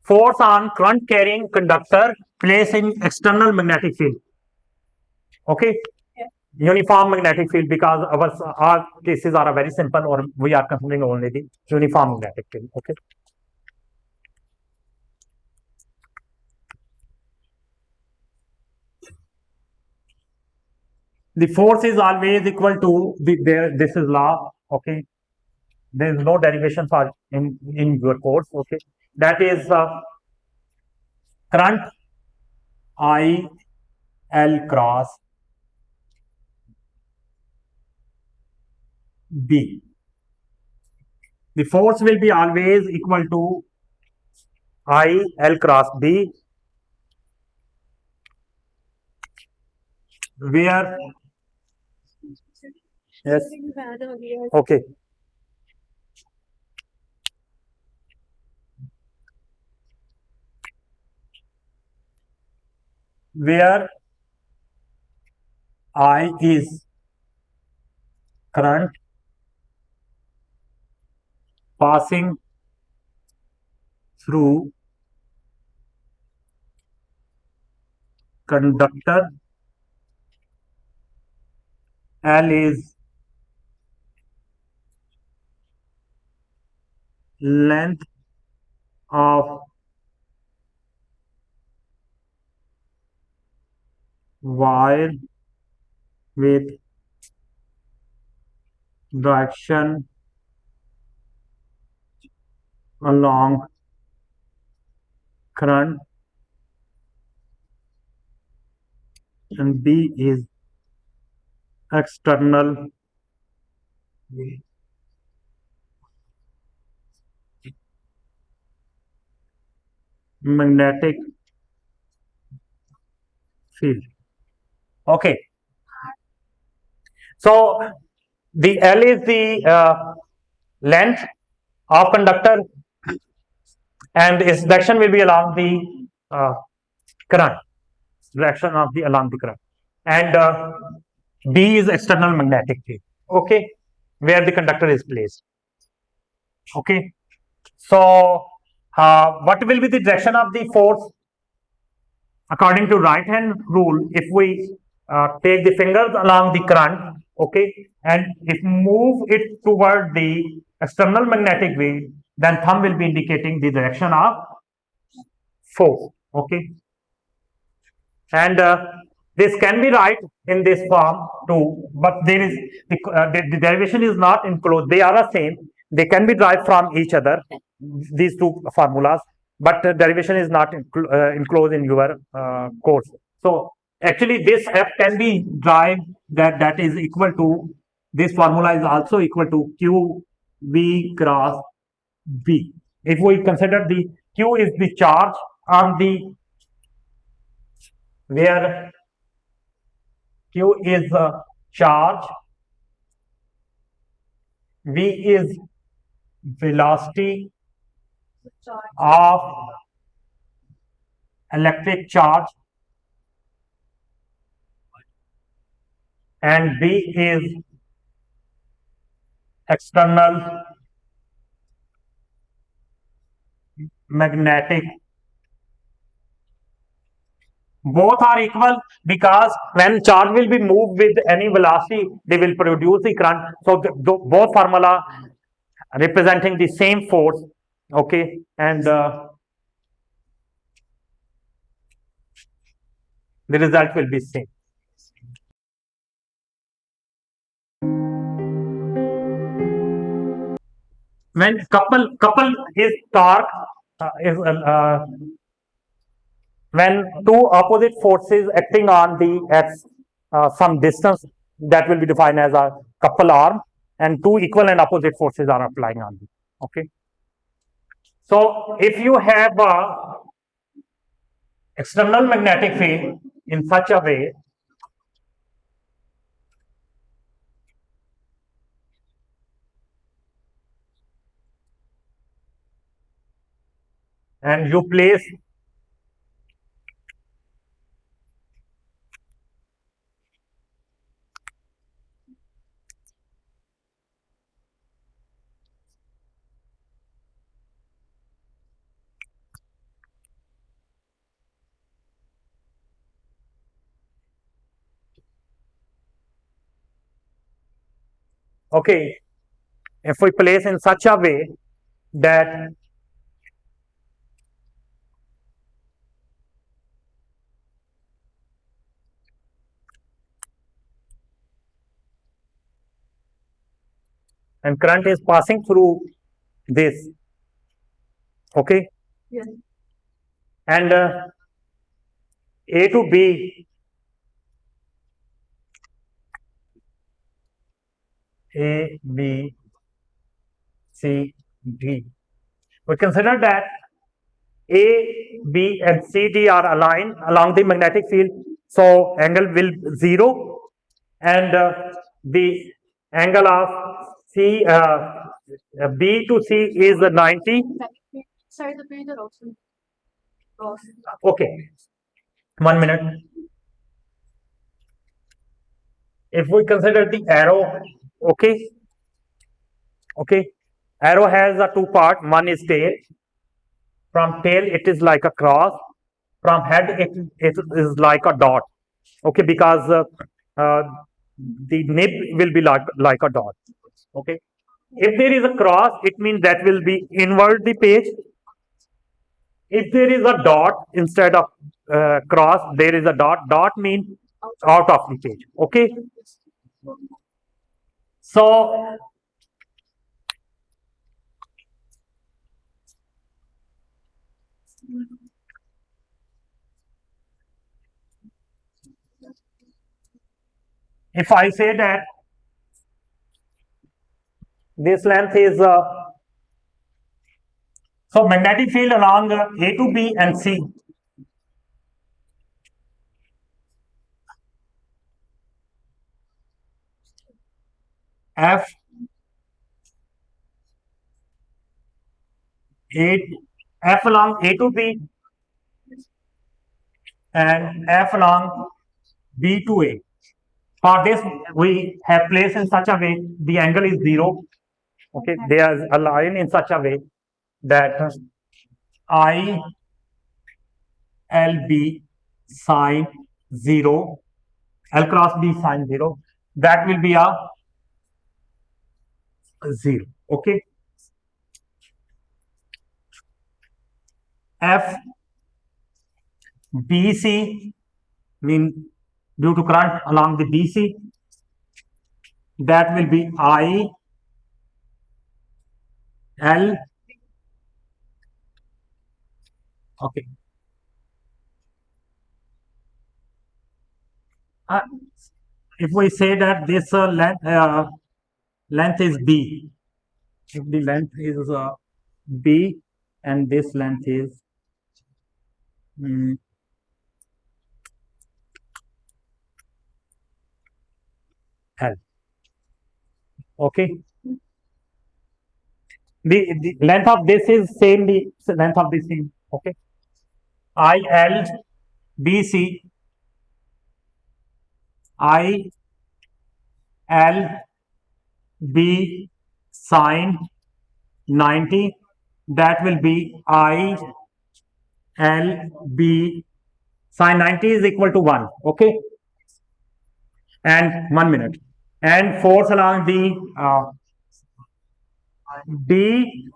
force on current carrying conductor placed in external magnetic field. Okay, uniform magnetic field, because our cases are very simple, or we are considering only the uniform magnetic field. Okay. The force is always equal to this is law. Okay, there is no derivation for in your course. Okay, that is current I L cross B. The force will be always equal to I L cross B, where yes, okay, where I is current passing through conductor, L is length of wire with direction along current, and B is external magnetic field. Okay, so the L is the length of conductor, and its direction will be along the current, direction of the along the current, and B is external magnetic field. Okay, where the conductor is placed. Okay, so what will be the direction of the force according to right hand rule? If we take the fingers along the current, okay, and if move it toward the external magnetic field, then thumb will be indicating the direction of force. Okay, and this can be right in this form too, but there is the derivation is not enclosed. They are the same. They can be derived from each other, these two formulas, but the derivation is not enclosed in your course. So actually, this F can be derived, that is equal to, this formula is also equal to Q V cross B. If we consider the Q is the charge on the, where Q is charge, V is velocity of electric charge, and B is external magnetic. Both are equal, because when charge will be moved with any velocity, they will produce the current. So both formula representing the same force. Okay, and the result will be same. When couple is torque is when two opposite forces acting on the at some distance, that will be defined as a couple arm, and two equal and opposite forces are applying on it. Okay, so if you have a external magnetic field in such a way, and you place Okay, if we place in such a way that and current is passing through this, okay, Yes. and A to B, A, B, C, D. We consider that A, B, and C, D are aligned along the magnetic field, so angle will 0, and the angle of C, B to C is 90. Sorry, the period also. Okay, 1 minute. If we consider the arrow, okay, arrow has a two part. One is tail. From tail, it is like a cross. From head, it is like a dot. Okay, because the nib will be like a dot. Okay, if there is a cross, it means that will be invert the page. If there is a dot instead of cross, there is a dot. Dot means out of the page. Okay, so if I say that this length is so magnetic field along A to B and C. F F along A to B and F along B to A. For this, we have placed in such a way the angle is 0. Okay, they are aligned in such a way that I L B sine 0, L cross B sine 0, that will be a 0. Okay, F BC mean due to current along the BC, that will be I L. Okay, if we say that this length is B, if the length is B and this length is L. Okay, the length of this is same the length of this thing. Okay, I L B C I L B sine 90, that will be I L B sine 90 is equal to 1. Okay, and 1 minute, and force along the D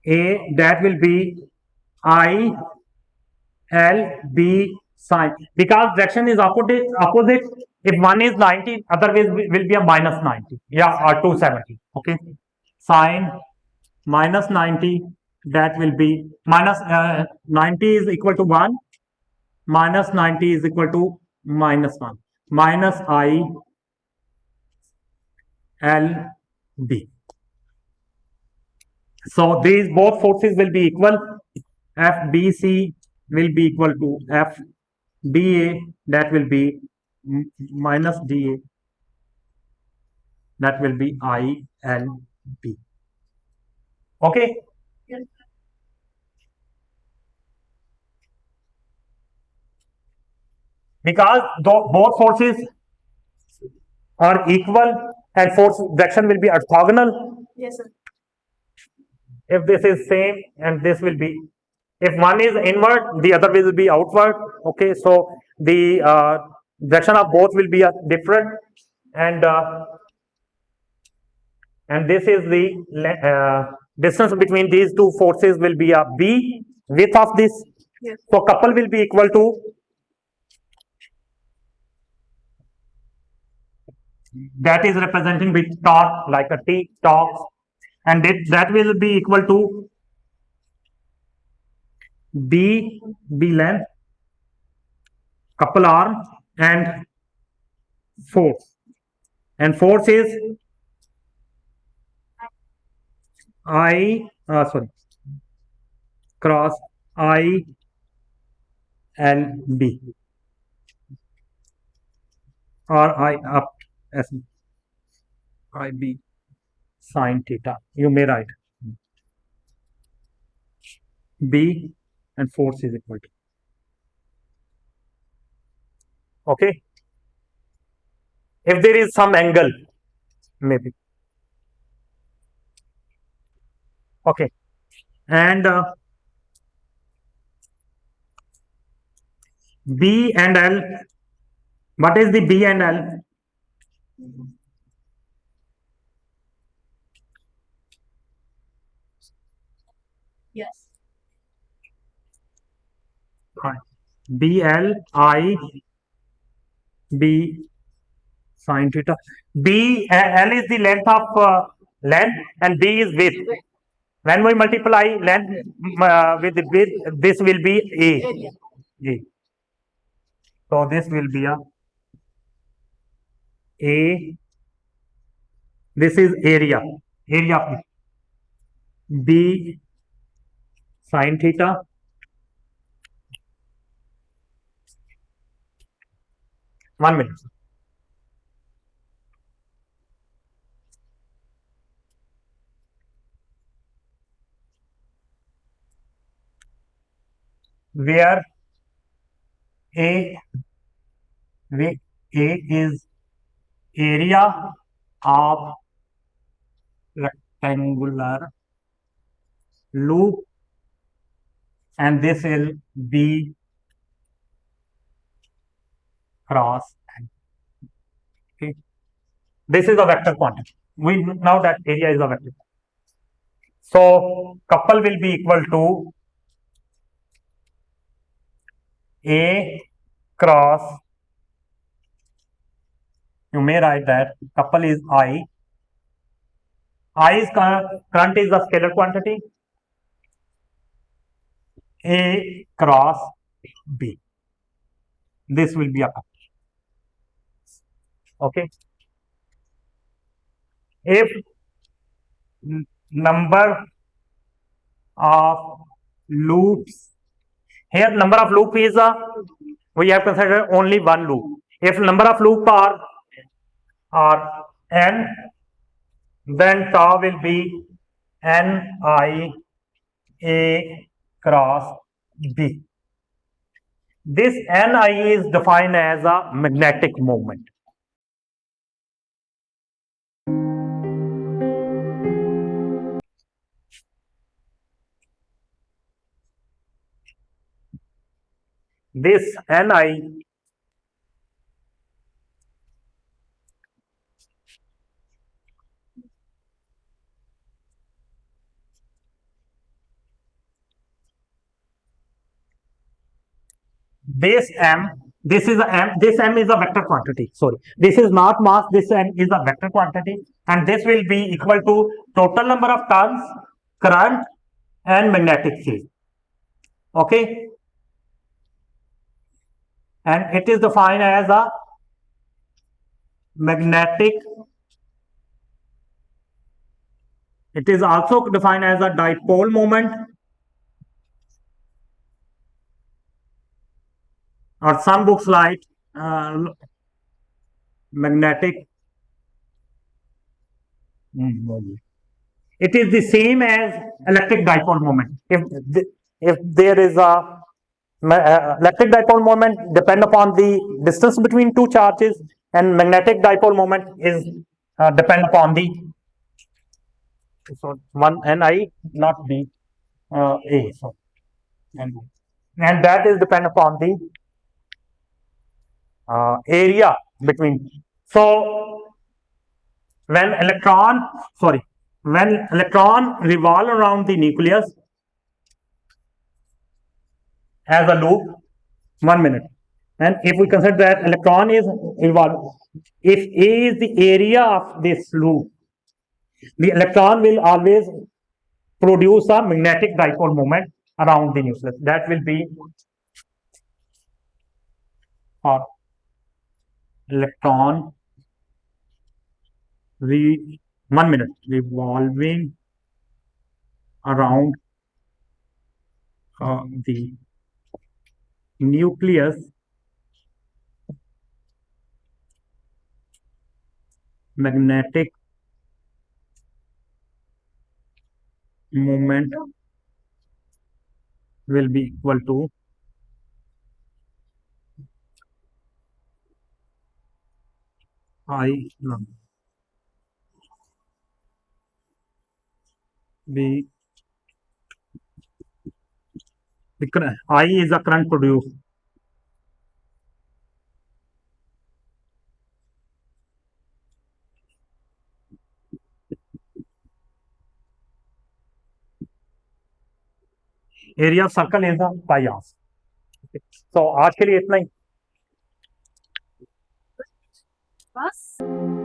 A, that will be I L B sine, because direction is opposite. If one is 90, otherwise will be a minus 90, yeah, or 270. Okay, sine minus 90, that will be minus 90 is equal to 1, minus 90 is equal to minus 1, minus I L B. So these both forces will be equal. FBC will be equal to FDA, that will be minus DA, that will be ILB. Okay. Yes. Because both forces are equal and force direction will be orthogonal. Yes, sir. If this is same and this will be, if one is inward, the other will be outward. Okay, so the direction of both will be different, and and this is the distance between these two forces will be a B, width of this. Yes. So couple will be equal to that is representing with torque, like a T torque, and that will be equal to B length, couple arm, and force. And force is cross I L B, or I up S I B sine theta. You may write B, and force is equal to. Okay. If there is some angle, maybe. Okay. And B and L. What is the B and L? Yes. B L I B sine theta. L is the length of length, and B is width. When we multiply length with the width, this will be A. So this will be A. This is area of B sine theta. One minute. Where A is area of rectangular loop, and this will be cross. Okay. This is a vector quantity. We know that area is a vector. So couple will be equal to A cross, you may write that couple is I. I is current is a scalar quantity. A cross B. This will be a couple. Okay. If number of loops, here number of loop is we have considered only one loop. If number of loop are n, then tau will be Ni A cross B. This Ni is defined as a magnetic moment. This Ni this M, this is a M, this M is a vector quantity. Sorry, this is not mass, this M is a vector quantity, and this will be equal to total number of turns, current, and magnetic field. Okay, and it is defined as a magnetic. It is also defined as a dipole moment, or some books like magnetic. It is the same as electric dipole moment. If there is a electric dipole moment depend upon the distance between two charges, and magnetic dipole moment is depend upon the one Ni, not B, A. So and that is depend upon the area between. So when electron revolve around the nucleus as a loop, 1 minute. And if we consider that electron is revolve, if A is the area of this loop, the electron will always produce a magnetic dipole moment around the nucleus. That will be or electron 1 minute revolving around the nucleus magnetic moment will be equal to I the I is the current produced. Area of circle is the pi r. So आज के लिए इतना ही. बस